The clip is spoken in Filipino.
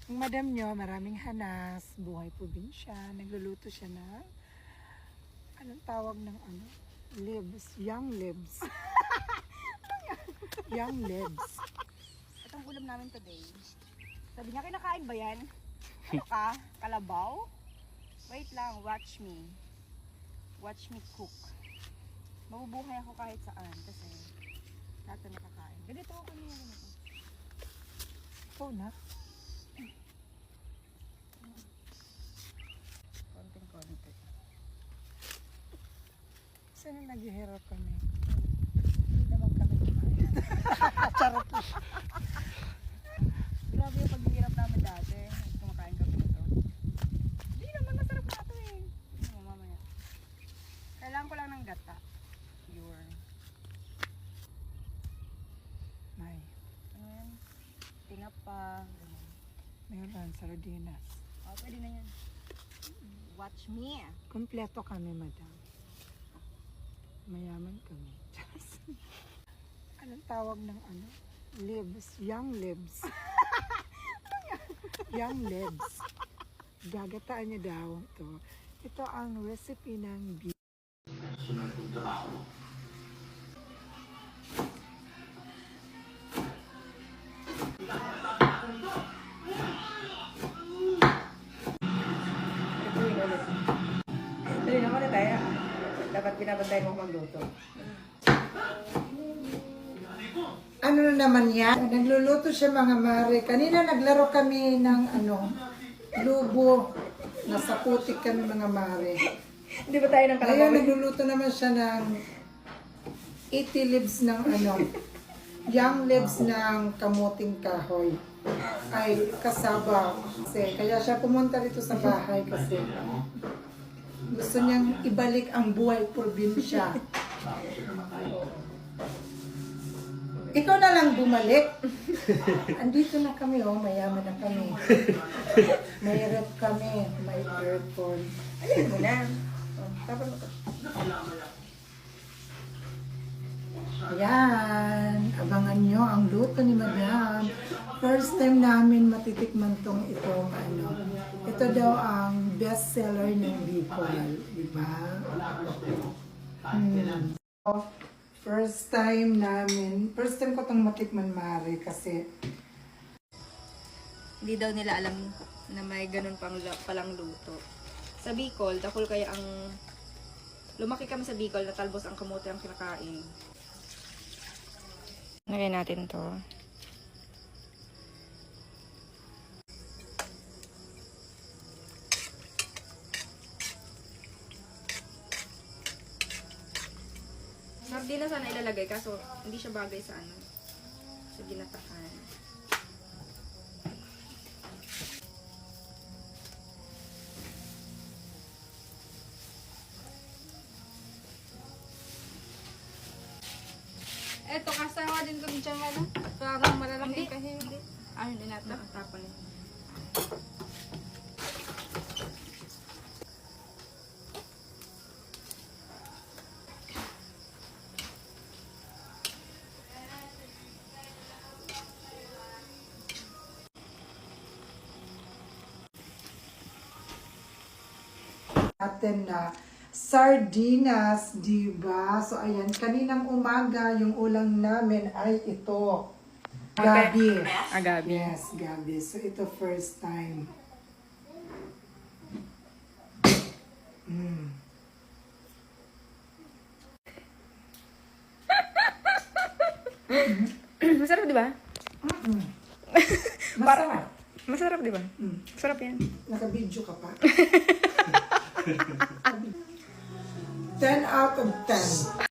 Ang madam nyo, maraming hanas, buhay probinsya, nagluluto siya na, anong tawag ng ano? Libs, young libs. Young libs. Itong ulam namin today. Sabi niya, kinakain ba yan? Ano ka? Kalabaw? Wait lang, watch me. Watch me cook. Mabubuhay ako kahit saan kasi lahat na nakakain. Ganito ako niya. Ikaw na. Konting-konti. Saan na naghihirap kami? Hindi naman kami kumain. Charot lang. Grabe yung paghihirap namin dati. Kumakain kami nito. Hindi naman masarap na ito eh. Ano mamaya. Kailangan ko lang ng gata. Pure. May, Ano yan? Tinapa. Ganun. meron sardinas. Oh, pwede na yan. Watch me. Kompleto kami, madam. Mayaman kami. Anong tawag ng ano? Libs, young libs. Young libs. Gagataan niya daw ito. Ito ang recipe ng beef. Tuloy naman na tayo. Dapat pinabantay mo magluto. Ano na naman yan? Nagluluto siya mga mare. Kanina naglaro kami ng ano, lubo. Nasa putik kami mga mare. Hindi ba tayo ng Ngayon nagluluto naman siya ng 80 leaves ng ano, young leaves ng kamuting kahoy. Ay, kasaba. Kasi, kaya siya pumunta dito sa bahay kasi gusto niyang ibalik ang buhay probinsya. Ikaw na lang bumalik. Andito na kami, oh, mayaman na kami. May rep kami, may aircon. Ayun mo na. Oh, tapos mo to. Ayan, abangan nyo ang luto ni Madam. First time namin matitikman tong itong ano. Ito daw ang best seller ng Bicol, di ba? So, first time ko tong matikman, Mari, kasi Hindi daw nila alam na may ganun palang luto. Sa Bicol, takol kaya ang... Lumaki kami sa Bicol na talbos ang kamote ang kinakain. Lagyan natin to. Sardinas sana ilalagay kaso hindi siya bagay sa ano. Sa ginatakan. Eto, kasawa din kami dyan, ano? Parang malalaki kasi. Ano din natin? Tapon eh. natin na sardinas, di ba? So, ayan, kaninang umaga, yung ulam namin ay ito. Gabi. Agabi. Yes, gabi. So, ito first time. Masarap, di ba? Masarap. Masarap, di ba? Masarap yan. Naka-video ka pa. 10 out of 10.